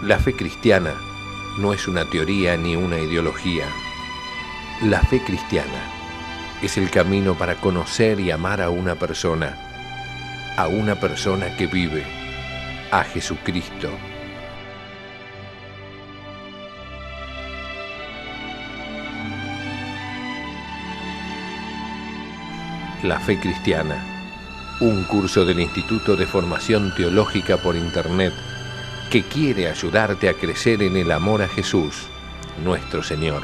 La fe cristiana no es una teoría ni una ideología. La fe cristiana es el camino para conocer y amar a una persona que vive, a Jesucristo. La fe cristiana, un curso del Instituto de Formación Teológica por Internet que quiere ayudarte a crecer en el amor a Jesús, nuestro Señor.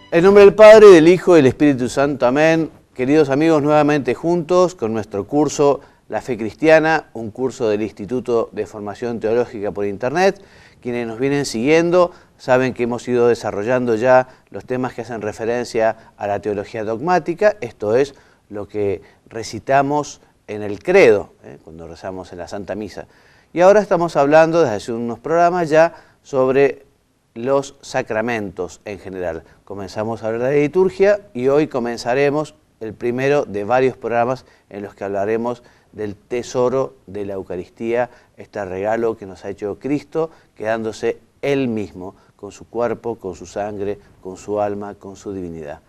En nombre del Padre, del Hijo y del Espíritu Santo. Amén. Queridos amigos, nuevamente juntos con nuestro curso La Fe Cristiana, un curso del Instituto de Formación Teológica por Internet. Quienes nos vienen siguiendo saben que hemos ido desarrollando ya los temas que hacen referencia a la teología dogmática, esto es lo que recitamos en el credo, cuando rezamos en la Santa Misa. Y ahora estamos hablando desde hace unos programas ya sobre los sacramentos en general. Comenzamos a hablar de la liturgia y hoy comenzaremos el primero de varios programas en los que hablaremos del tesoro de la Eucaristía, este regalo que nos ha hecho Cristo, quedándose Él mismo, con su cuerpo, con su sangre, con su alma, con su divinidad.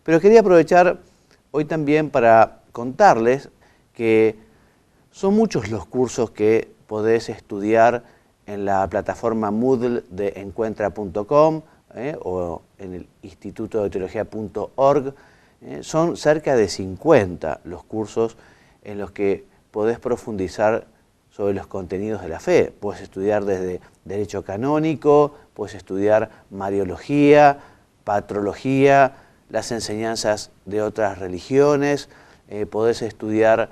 Pero quería aprovechar hoy también para contarles que son muchos los cursos que podés estudiar en la plataforma Moodle de encuentra.com o en el instituto de teología.org. Son cerca de 50 los cursos en los que podés profundizar sobre los contenidos de la fe. Puedes estudiar desde Derecho Canónico, puedes estudiar Mariología, Patrología, las enseñanzas de otras religiones, podés estudiar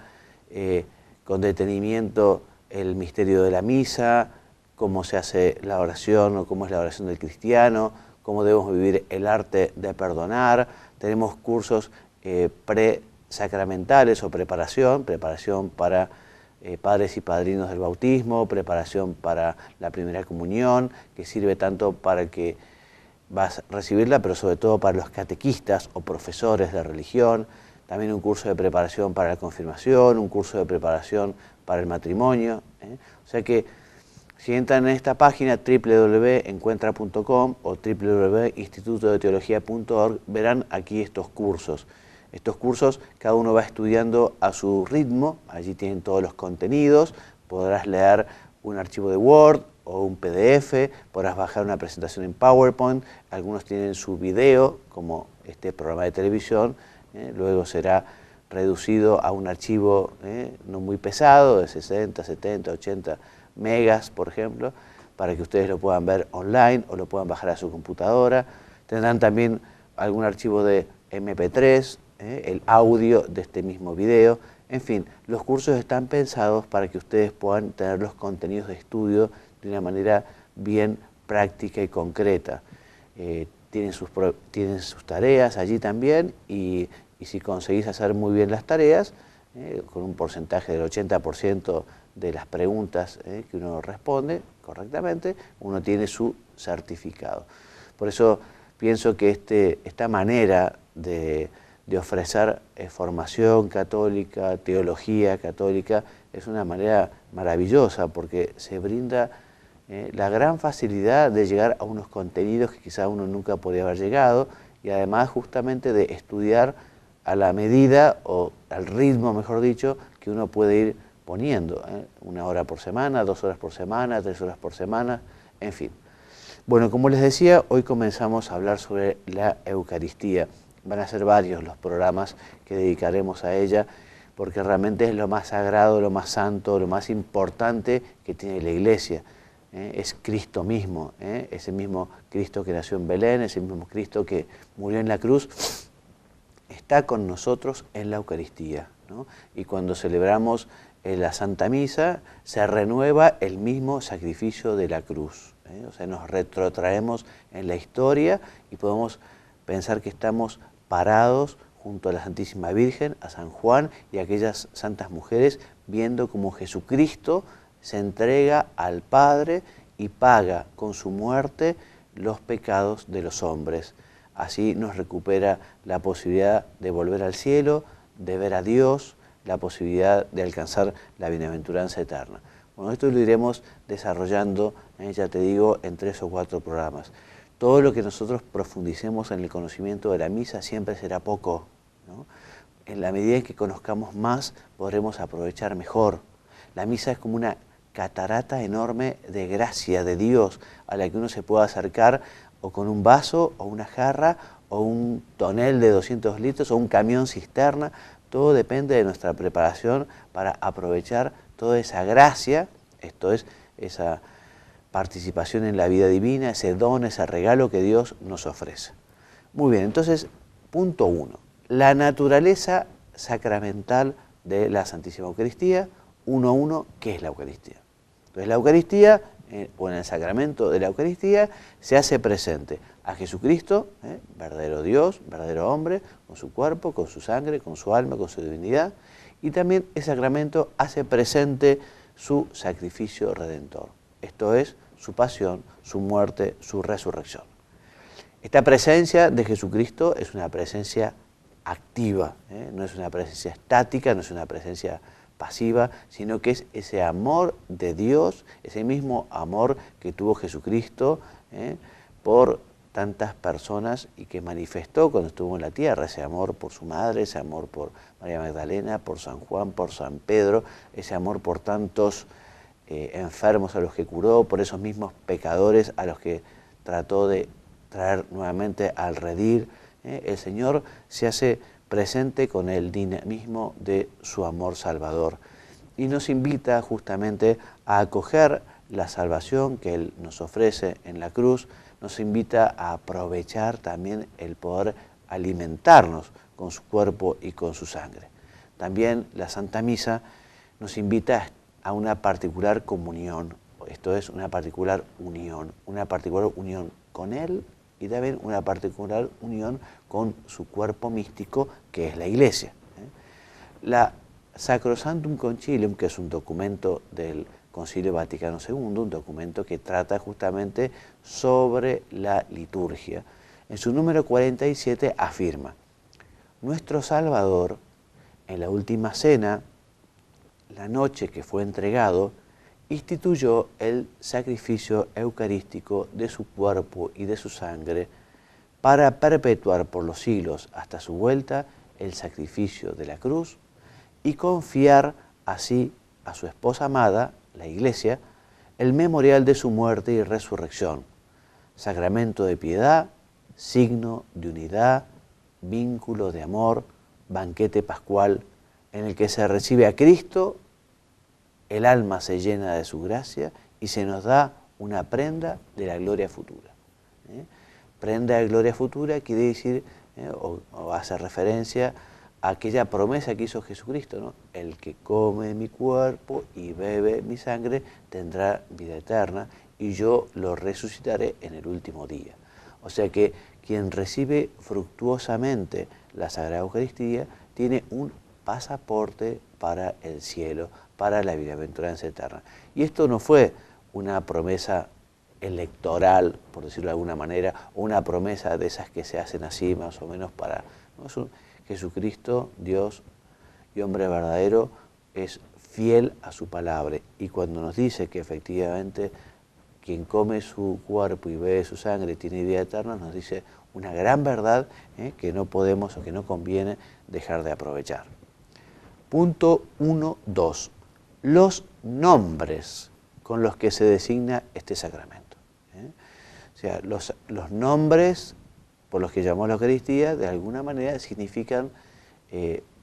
con detenimiento el misterio de la misa, cómo se hace la oración o cómo es la oración del cristiano, cómo debemos vivir el arte de perdonar. Tenemos cursos pre-sacramentales o preparación para padres y padrinos del bautismo, preparación para la primera comunión, que sirve tanto para el que vas a recibirla, pero sobre todo para los catequistas o profesores de religión. También un curso de preparación para la confirmación, un curso de preparación para el matrimonio. O sea que si entran en esta página www.encuentra.com o www.institutodeteología.org verán aquí estos cursos. Estos cursos cada uno va estudiando a su ritmo, allí tienen todos los contenidos, podrás leer un archivo de Word o un PDF, podrás bajar una presentación en PowerPoint, algunos tienen su video como este programa de televisión, luego será reducido a un archivo no muy pesado, de 60, 70, 80 megas, por ejemplo, para que ustedes lo puedan ver online o lo puedan bajar a su computadora. Tendrán también algún archivo de MP3, el audio de este mismo video. En fin, los cursos están pensados para que ustedes puedan tener los contenidos de estudio de una manera bien práctica y concreta. Tienen sus tareas allí también y si conseguís hacer muy bien las tareas, con un porcentaje del 80% de las preguntas que uno responde correctamente, uno tiene su certificado. Por eso pienso que esta manera de ofrecer formación católica, teología católica, es una manera maravillosa porque se brinda la gran facilidad de llegar a unos contenidos que quizá uno nunca podía haber llegado y además justamente de estudiar a la medida o al ritmo, mejor dicho, que uno puede ir poniendo, 1 hora por semana, 2 horas por semana, 3 horas por semana, en fin. Bueno, como les decía, hoy comenzamos a hablar sobre la Eucaristía. Van a ser varios los programas que dedicaremos a ella, porque realmente es lo más sagrado, lo más santo, lo más importante que tiene la Iglesia. Es Cristo mismo, ese mismo Cristo que nació en Belén, ese mismo Cristo que murió en la cruz, está con nosotros en la Eucaristía, ¿no? Y cuando celebramos la Santa Misa, se renueva el mismo sacrificio de la cruz. O sea, nos retrotraemos en la historia y podemos pensar que estamos parados junto a la Santísima Virgen, a San Juan y a aquellas santas mujeres, viendo cómo Jesucristo se entrega al Padre y paga con su muerte los pecados de los hombres. Así nos recupera la posibilidad de volver al cielo, de ver a Dios, la posibilidad de alcanzar la bienaventuranza eterna. Bueno, esto lo iremos desarrollando, ya te digo, en 3 o 4 programas. Todo lo que nosotros profundicemos en el conocimiento de la misa siempre será poco, ¿no? En la medida en que conozcamos más, podremos aprovechar mejor. La misa es como una catarata enorme de gracia de Dios a la que uno se puede acercar o con un vaso o una jarra o un tonel de 200 litros o un camión cisterna. Todo depende de nuestra preparación para aprovechar toda esa gracia, esto es, esa participación en la vida divina, ese don, ese regalo que Dios nos ofrece. Muy bien, entonces, punto 1, la naturaleza sacramental de la Santísima Eucaristía. 1.1, ¿qué es la Eucaristía? Entonces la Eucaristía, o en el sacramento de la Eucaristía, se hace presente a Jesucristo, verdadero Dios, verdadero hombre, con su cuerpo, con su sangre, con su alma, con su divinidad, y también el sacramento hace presente su sacrificio redentor, esto es, su pasión, su muerte, su resurrección. Esta presencia de Jesucristo es una presencia activa, no es una presencia estática, no es una presencia pasiva, sino que es ese amor de Dios, ese mismo amor que tuvo Jesucristo por tantas personas y que manifestó cuando estuvo en la tierra, ese amor por su madre, ese amor por María Magdalena, por San Juan, por San Pedro, ese amor por tantos enfermos a los que curó, por esos mismos pecadores a los que trató de traer nuevamente al redil. El Señor se hace presente con el dinamismo de su amor salvador y nos invita justamente a acoger la salvación que Él nos ofrece en la cruz, nos invita a aprovechar también el poder alimentarnos con su cuerpo y con su sangre. También la Santa Misa nos invita a una particular comunión, esto es, una particular unión con Él y también una particular unión con su cuerpo místico, que es la Iglesia. La Sacrosanctum Concilium, que es un documento del Concilio Vaticano II, un documento que trata justamente sobre la liturgia, en su número 47 afirma: nuestro Salvador, en la última cena, la noche que fue entregado, instituyó el sacrificio eucarístico de su cuerpo y de su sangre para perpetuar por los siglos hasta su vuelta el sacrificio de la cruz y confiar así a su esposa amada, la Iglesia, el memorial de su muerte y resurrección, sacramento de piedad, signo de unidad, vínculo de amor, banquete pascual, en el que se recibe a Cristo, el alma se llena de su gracia y se nos da una prenda de la gloria futura. Prenda de gloria futura quiere decir, o hace referencia a aquella promesa que hizo Jesucristo, ¿no? El que come mi cuerpo y bebe mi sangre tendrá vida eterna y yo lo resucitaré en el último día. O sea que quien recibe fructuosamente la Sagrada Eucaristía tiene un pasaporte para el cielo, para la bienaventuranza eterna. Y esto no fue una promesa electoral, por decirlo de alguna manera, o una promesa de esas que se hacen así más o menos para... ¿no? Jesucristo, Dios y hombre verdadero, es fiel a su palabra. Y cuando nos dice que efectivamente quien come su cuerpo y bebe su sangre tiene vida eterna, nos dice una gran verdad que no podemos o que no conviene dejar de aprovechar. Punto 1.2. Los nombres con los que se designa este sacramento. O sea, los nombres por los que llamamos la Eucaristía, de alguna manera significan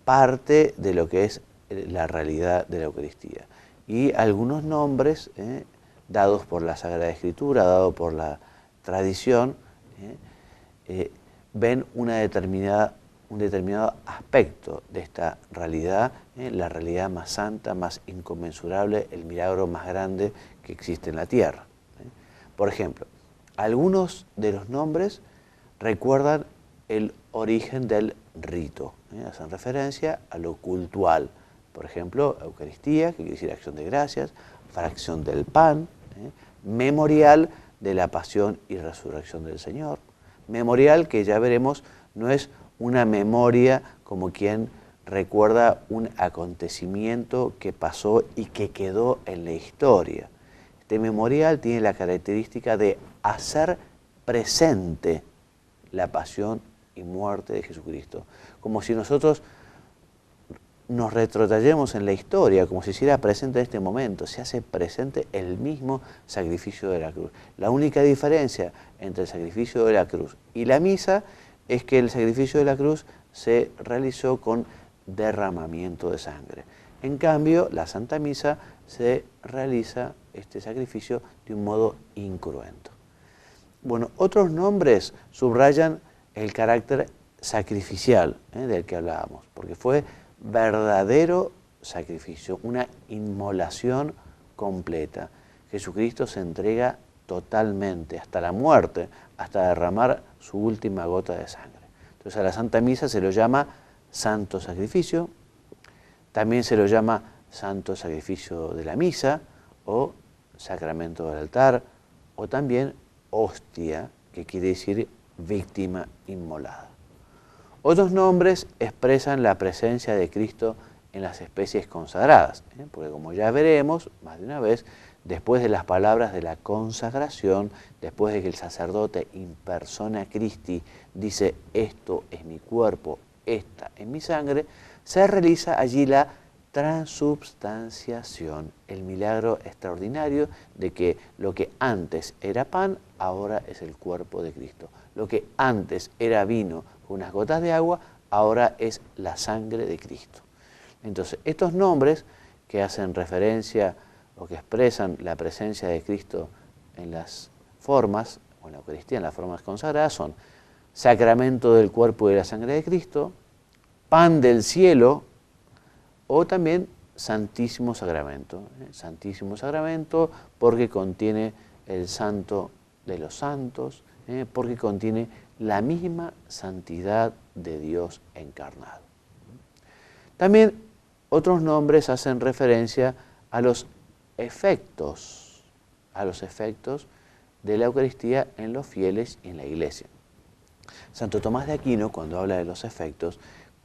parte de lo que es la realidad de la Eucaristía. Y algunos nombres dados por la Sagrada Escritura, dados por la tradición, ven un determinado aspecto de esta realidad, la realidad más santa, más inconmensurable, el milagro más grande que existe en la tierra. Por ejemplo, algunos de los nombres recuerdan el origen del rito, hacen referencia a lo cultual. Por ejemplo, Eucaristía, que quiere decir acción de gracias, fracción del pan, memorial de la pasión y resurrección del Señor. Memorial que ya veremos no es una memoria como quien recuerda un acontecimiento que pasó y que quedó en la historia. Este memorial tiene la característica de hacer presente la pasión y muerte de Jesucristo, como si nosotros nos retrotrayemos en la historia, como si se hiciera presente en este momento. Se hace presente el mismo sacrificio de la cruz. La única diferencia entre el sacrificio de la cruz y la misa es que el sacrificio de la cruz se realizó con derramamiento de sangre. En cambio, la Santa Misa se realiza este sacrificio de un modo incruento. Bueno, otros nombres subrayan el carácter sacrificial del que hablábamos, porque fue verdadero sacrificio, una inmolación completa. Jesucristo se entrega totalmente, hasta la muerte, hasta derramar su última gota de sangre. Entonces a la Santa Misa se lo llama Santo Sacrificio, también se lo llama Santo Sacrificio de la Misa, o Sacramento del Altar, o también Hostia, que quiere decir víctima inmolada. Otros nombres expresan la presencia de Cristo en las especies consagradas, porque como ya veremos más de una vez, después de las palabras de la consagración, después de que el sacerdote in persona Christi dice esto es mi cuerpo, esta es mi sangre, se realiza allí la transubstanciación, el milagro extraordinario de que lo que antes era pan, ahora es el cuerpo de Cristo. Lo que antes era vino con unas gotas de agua, ahora es la sangre de Cristo. Entonces, estos nombres que hacen referencia o que expresan la presencia de Cristo en las formas, o en la Eucaristía, en las formas consagradas, son sacramento del cuerpo y de la sangre de Cristo, pan del cielo, o también Santísimo Sacramento. Santísimo Sacramento porque contiene el santo de los santos, porque contiene la misma santidad de Dios encarnado. También otros nombres hacen referencia a los efectos de la Eucaristía en los fieles y en la Iglesia. Santo Tomás de Aquino, cuando habla de los efectos,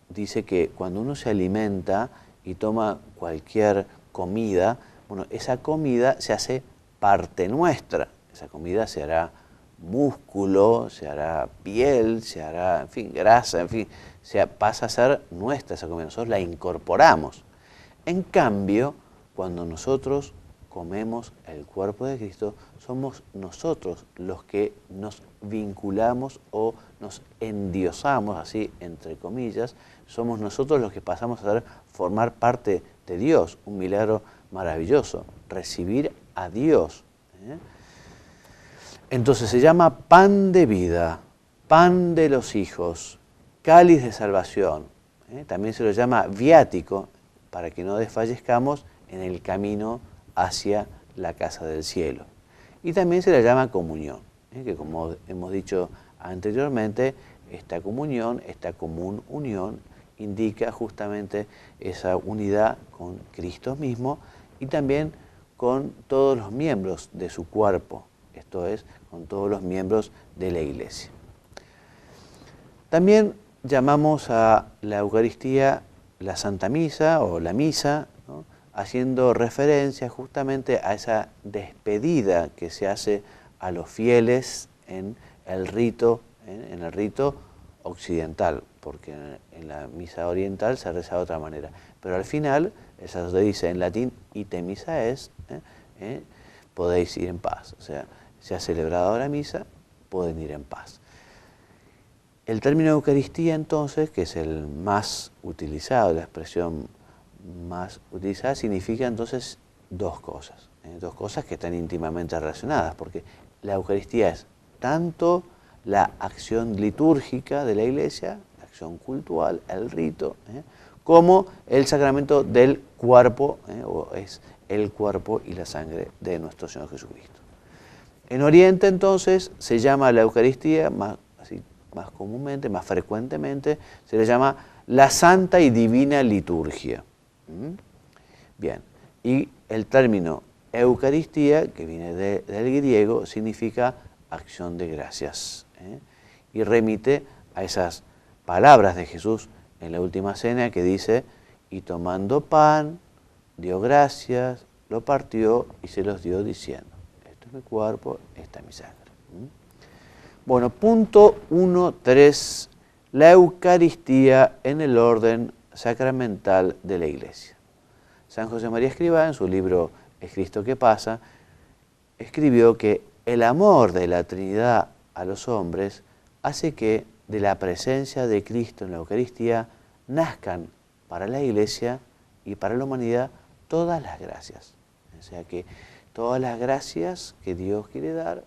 dice que cuando uno se alimenta y toma cualquier comida, bueno, esa comida se hace parte nuestra. Esa comida se hará músculo, se hará piel, se hará, en fin, grasa, en fin, pasa a ser nuestra esa comida. Nosotros la incorporamos. En cambio, cuando nosotros comemos el cuerpo de Cristo, somos nosotros los que nos vinculamos o nos endiosamos, así entre comillas, somos nosotros los que pasamos a formar parte de Dios, un milagro maravilloso, recibir a Dios. Entonces se llama pan de vida, pan de los hijos, cáliz de salvación. También se lo llama viático, para que no desfallezcamos en el camino hacia la casa del cielo. Y también se le llama comunión, que como hemos dicho anteriormente, esta comunión, esta común unión, indica justamente esa unidad con Cristo mismo y también con todos los miembros de su cuerpo, esto es, con todos los miembros de la Iglesia. También llamamos a la Eucaristía la Santa Misa o la Misa, ¿no?, haciendo referencia justamente a esa despedida que se hace a los fieles en el rito occidental, porque en la misa oriental se reza de otra manera. Pero al final, el sacerdote dice en latín, ite missa est, podéis ir en paz. O sea, se ha celebrado la misa, pueden ir en paz. El término Eucaristía, entonces, que es el más utilizado, la expresión más utilizada, significa entonces dos cosas que están íntimamente relacionadas, porque la Eucaristía es tanto la acción litúrgica de la Iglesia, la acción cultual, el rito, como el sacramento del cuerpo, o es el cuerpo y la sangre de nuestro Señor Jesucristo. En Oriente, entonces, se llama la Eucaristía, más comúnmente, más frecuentemente, se le llama la Santa y Divina Liturgia. Bien, y el término Eucaristía, que viene del griego, significa acción de gracias, y remite a esas palabras de Jesús en la última cena que dice, y tomando pan, dio gracias, lo partió y se los dio diciendo, esto es mi cuerpo, esta es mi sangre. Bueno, punto 1.3, la Eucaristía en el orden sacramental de la Iglesia. San José María Escrivá, en su libro Es Cristo que pasa, escribió que el amor de la Trinidad a los hombres hace que de la presencia de Cristo en la Eucaristía nazcan para la Iglesia y para la humanidad todas las gracias. O sea que todas las gracias que Dios quiere dar,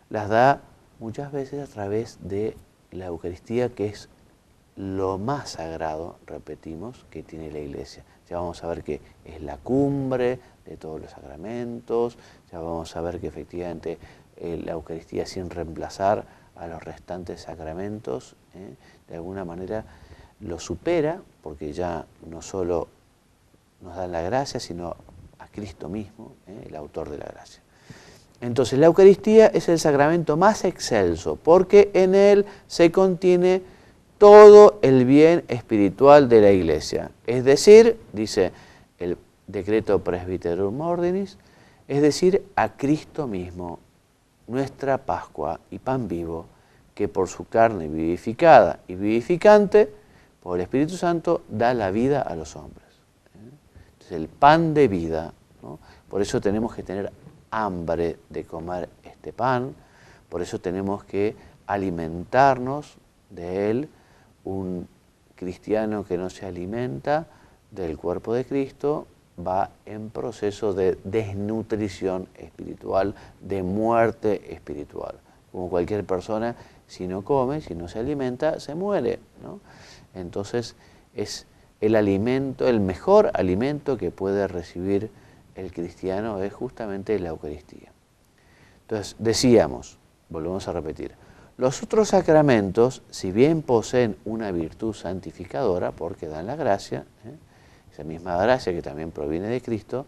las da muchas veces a través de la Eucaristía, que es lo más sagrado, repetimos, que tiene la Iglesia. Ya vamos a ver que es la cumbre de todos los sacramentos, ya vamos a ver que efectivamente la Eucaristía, sin reemplazar a los restantes sacramentos, de alguna manera lo supera, porque ya no solo nos da la gracia, sino a Cristo mismo, el autor de la gracia. Entonces la Eucaristía es el sacramento más excelso, porque en él se contiene todo el bien espiritual de la Iglesia. Es decir, dice el decreto Presbyterum Ordinis, es decir, a Cristo mismo, nuestra Pascua y pan vivo, que por su carne vivificada y vivificante, por el Espíritu Santo, da la vida a los hombres. Entonces, el pan de vida, ¿no? Por eso tenemos que tener hambre de comer este pan, por eso tenemos que alimentarnos de él. Un cristiano que no se alimenta del cuerpo de Cristo va en proceso de desnutrición espiritual, de muerte espiritual. Como cualquier persona, si no come, si no se alimenta, se muere, ¿no? Entonces es el alimento, el mejor alimento que puede recibir el cristiano es justamente la Eucaristía. Entonces decíamos, volvemos a repetir, los otros sacramentos, si bien poseen una virtud santificadora, porque dan la gracia, esa misma gracia que también proviene de Cristo,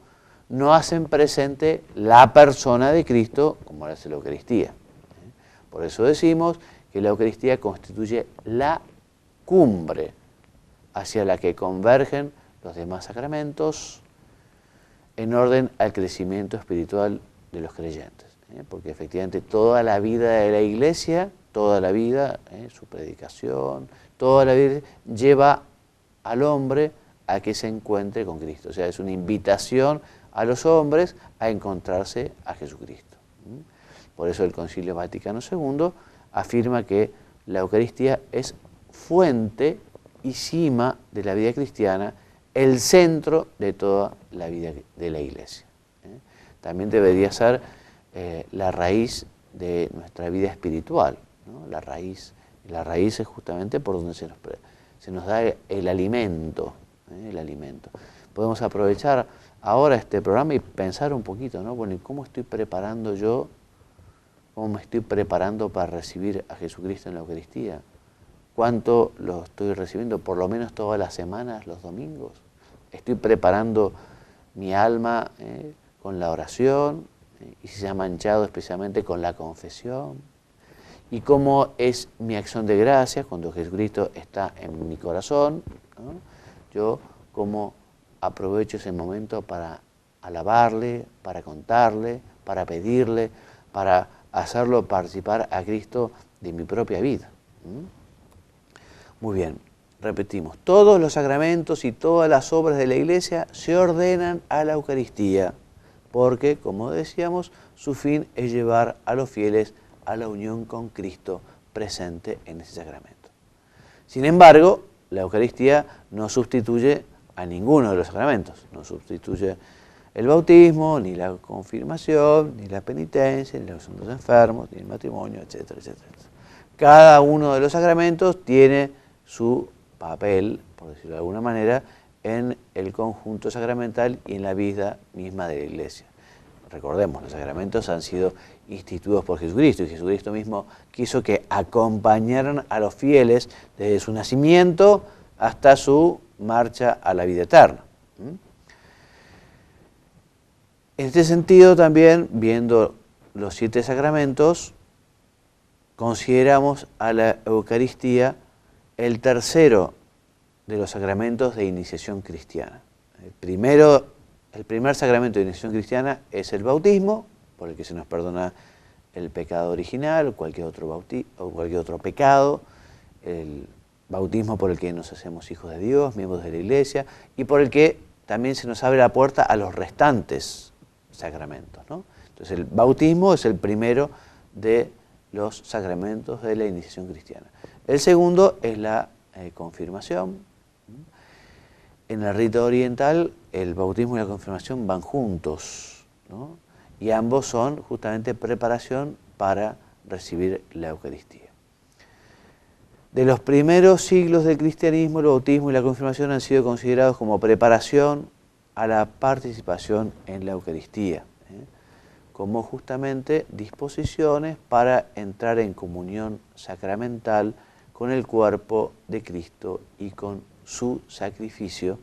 no hacen presente la persona de Cristo como lo hace la Eucaristía. Por eso decimos que la Eucaristía constituye la cumbre hacia la que convergen los demás sacramentos en orden al crecimiento espiritual de los creyentes. Porque efectivamente toda la vida de la Iglesia, toda la vida, su predicación, toda la vida lleva al hombre a que se encuentre con Cristo. O sea, es una invitación a los hombres a encontrarse a Jesucristo. Por eso el Concilio Vaticano II afirma que la Eucaristía es fuente y cima de la vida cristiana, el centro de toda la vida de la Iglesia. También debería ser la raíz de nuestra vida espiritual, ¿no? La raíz es justamente por donde se nos da el alimento, el alimento. Podemos aprovechar ahora este programa y pensar un poquito, ¿no? Bueno, ¿y cómo estoy preparando yo? ¿Cómo me estoy preparando para recibir a Jesucristo en la Eucaristía? ¿Cuánto lo estoy recibiendo? Por lo menos todas las semanas, los domingos. Estoy preparando mi alma con la oración, y si se ha manchado especialmente con la confesión. Y cómo es mi acción de gracias cuando Jesucristo está en mi corazón, ¿no? Yo cómo aprovecho ese momento para alabarle, para contarle, para pedirle, para hacerlo participar a Cristo de mi propia vida. Muy bien, repetimos, todos los sacramentos y todas las obras de la Iglesia se ordenan a la Eucaristía, porque, como decíamos, su fin es llevar a los fieles a la unión con Cristo presente en ese sacramento. Sin embargo, la Eucaristía no sustituye a ninguno de los sacramentos, no sustituye el bautismo, ni la confirmación, ni la penitencia, ni los santos enfermos, ni el matrimonio, etcétera, etcétera. Cada uno de los sacramentos tiene su papel, por decirlo de alguna manera, en el conjunto sacramental y en la vida misma de la Iglesia. Recordemos, los sacramentos han sido instituidos por Jesucristo y Jesucristo mismo quiso que acompañaran a los fieles desde su nacimiento hasta su marcha a la vida eterna. En este sentido también, viendo los 7 sacramentos, consideramos a la Eucaristía el tercero de los sacramentos de iniciación cristiana. El primer sacramento de iniciación cristiana es el bautismo, por el que se nos perdona el pecado original o cualquier otro pecado, el bautismo por el que nos hacemos hijos de Dios, miembros de la Iglesia, y por el que también se nos abre la puerta a los restantes sacramentos, ¿no? Entonces el bautismo es el primero de los sacramentos de la iniciación cristiana. El segundo es la confirmación. En el rito oriental el bautismo y la confirmación van juntos, ¿no? Y ambos son justamente preparación para recibir la Eucaristía. De los primeros siglos del cristianismo, el bautismo y la confirmación han sido considerados como preparación a la participación en la Eucaristía, como justamente disposiciones para entrar en comunión sacramental con el cuerpo de Cristo y con su sacrificio,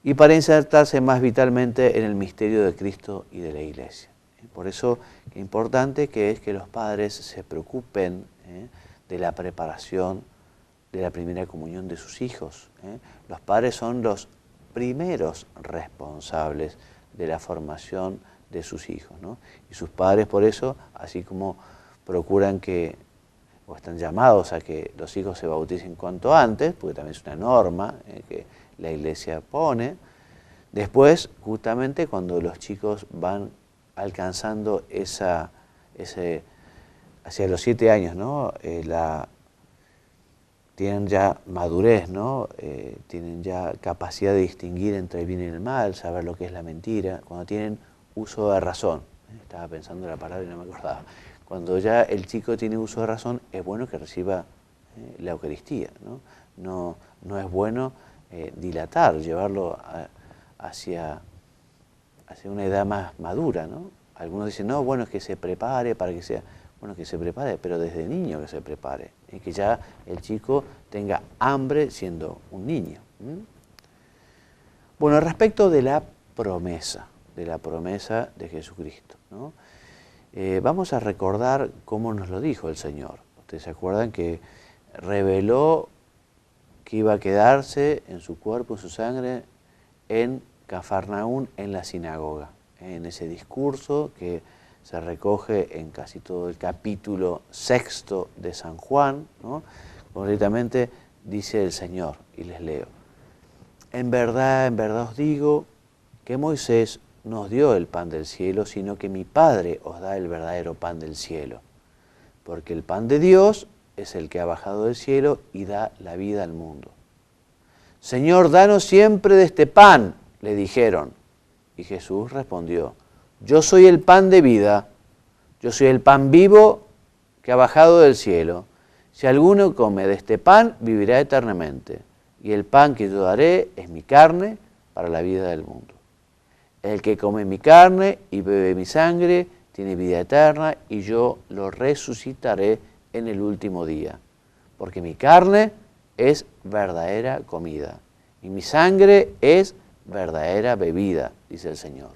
y para insertarse más vitalmente en el misterio de Cristo y de la Iglesia. Por eso es importante que es que los padres se preocupen de la preparación de la primera comunión de sus hijos. Los padres son los primeros responsables de la formación de sus hijos, ¿no? Y sus padres por eso, así como procuran o están llamados a que los hijos se bauticen cuanto antes, porque también es una norma que la Iglesia pone. Después, justamente cuando los chicos van alcanzando hacia los 7 años, ¿no? Tienen ya madurez, ¿no? Tienen ya capacidad de distinguir entre el bien y el mal, saber lo que es la mentira, cuando tienen uso de razón. Estaba pensando en la palabra y no me acordaba. Cuando ya el chico tiene uso de razón, es bueno que reciba la Eucaristía, ¿no? No es bueno dilatar, llevarlo hacia una edad más madura, ¿no? Algunos dicen, no, bueno, es que se prepare para que sea... Bueno, que se prepare, pero desde niño que se prepare, y que ya el chico tenga hambre siendo un niño. Bueno, respecto de la promesa de Jesucristo, ¿no? Vamos a recordar cómo nos lo dijo el Señor. Ustedes se acuerdan que reveló que iba a quedarse en su cuerpo, en su sangre, en Cafarnaún, en la sinagoga, en ese discurso que se recoge en casi todo el capítulo 6 de San Juan, ¿no? Concretamente dice el Señor, y les leo: en verdad os digo que Moisés no os dio el pan del cielo, sino que mi Padre os da el verdadero pan del cielo. Porque el pan de Dios es el que ha bajado del cielo y da la vida al mundo. Señor, danos siempre de este pan, le dijeron. Y Jesús respondió: yo soy el pan de vida, yo soy el pan vivo que ha bajado del cielo. Si alguno come de este pan, vivirá eternamente. Y el pan que yo daré es mi carne para la vida del mundo. El que come mi carne y bebe mi sangre tiene vida eterna, y yo lo resucitaré en el último día. Porque mi carne es verdadera comida, y mi sangre es verdadera bebida, dice el Señor.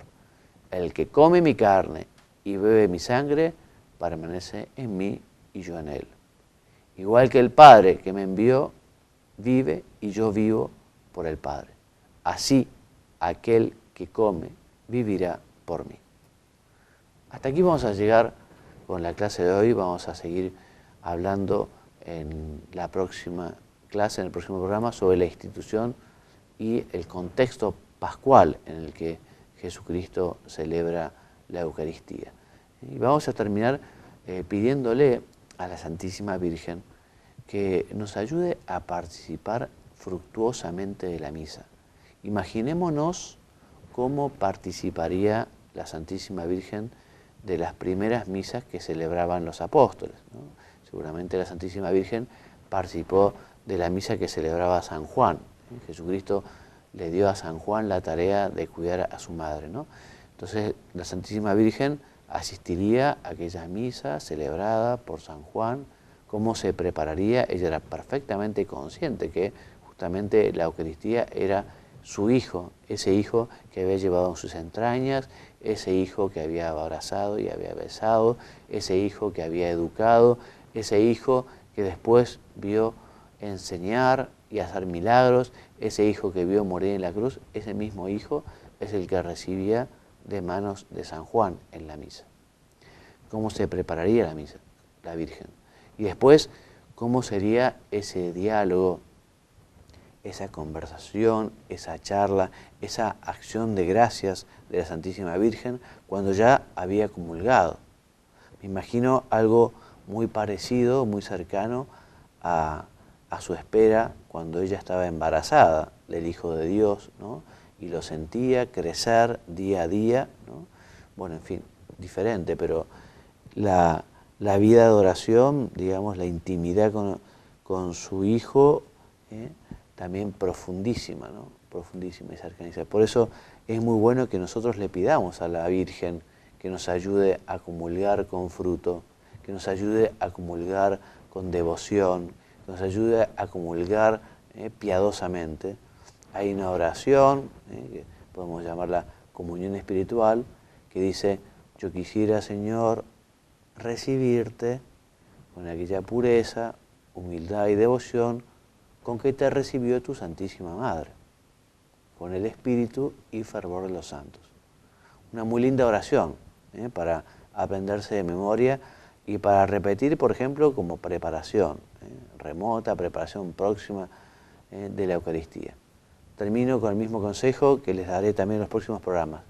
El que come mi carne y bebe mi sangre permanece en mí y yo en él. Igual que el Padre que me envió vive y yo vivo por el Padre. Así aquel que come vivirá por mí. Hasta aquí vamos a llegar con la clase de hoy. Vamos a seguir hablando en la próxima clase, en el próximo programa, sobre la institución y el contexto pascual en el que Jesucristo celebra la Eucaristía. Y vamos a terminar pidiéndole a la Santísima Virgen que nos ayude a participar fructuosamente de la misa. Imaginémonos cómo participaría la Santísima Virgen de las primeras misas que celebraban los apóstoles, ¿no? Seguramente la Santísima Virgen participó de la misa que celebraba San Juan. Jesucristo le dio a San Juan la tarea de cuidar a su madre, ¿no? Entonces la Santísima Virgen asistiría a aquella misa celebrada por San Juan. ¿Cómo se prepararía? Ella era perfectamente consciente que justamente la Eucaristía era su hijo, ese hijo que había llevado en sus entrañas, ese hijo que había abrazado y había besado, ese hijo que había educado, ese hijo que después vio enseñar y hacer milagros. Ese hijo que vio morir en la cruz, ese mismo hijo es el que recibía de manos de San Juan en la misa. ¿Cómo se prepararía la misa? La Virgen. Y después, ¿cómo sería ese diálogo, esa conversación, esa charla, esa acción de gracias de la Santísima Virgen cuando ya había comulgado? Me imagino algo muy parecido, muy cercano a su espera cuando ella estaba embarazada del Hijo de Dios, ¿no? Y lo sentía crecer día a día, ¿no? Bueno, en fin, diferente, pero la vida de oración, digamos, la intimidad con su Hijo, también profundísima, ¿no? Profundísima y cercanía. Por eso es muy bueno que nosotros le pidamos a la Virgen que nos ayude a comulgar con fruto, que nos ayude a comulgar con devoción, que nos ayude a comulgar piadosamente. Hay una oración, que podemos llamarla comunión espiritual, que dice: yo quisiera, Señor, recibirte con aquella pureza, humildad y devoción con que te recibió tu Santísima Madre, con el espíritu y fervor de los santos. Una muy linda oración para aprenderse de memoria y para repetir, por ejemplo, como preparación remota, preparación próxima de la Eucaristía. Termino con el mismo consejo que les daré también en los próximos programas.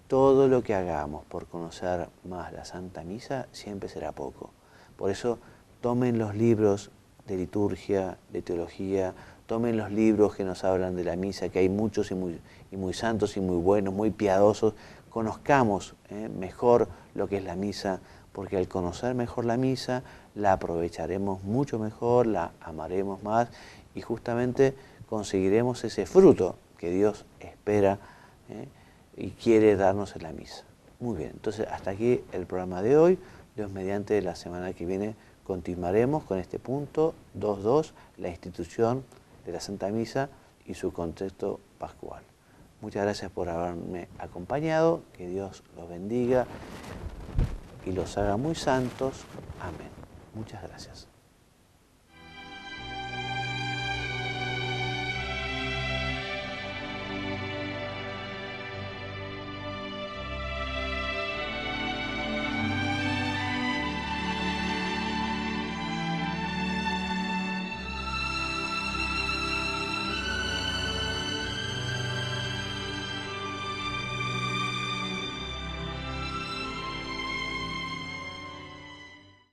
Todo lo que hagamos por conocer más la Santa Misa siempre será poco. Por eso tomen los libros de liturgia, de teología, tomen los libros que nos hablan de la misa, que hay muchos y muy santos y muy buenos, muy piadosos. Conozcamos mejor lo que es la misa, porque al conocer mejor la misa, la aprovecharemos mucho mejor, la amaremos más y justamente conseguiremos ese fruto que Dios espera y quiere darnos en la misa. Muy bien, entonces hasta aquí el programa de hoy. Dios mediante, la semana que viene continuaremos con este punto 2.2, la institución de la Santa Misa y su contexto pascual. Muchas gracias por haberme acompañado, que Dios los bendiga y los haga muy santos. Amén. Muchas gracias.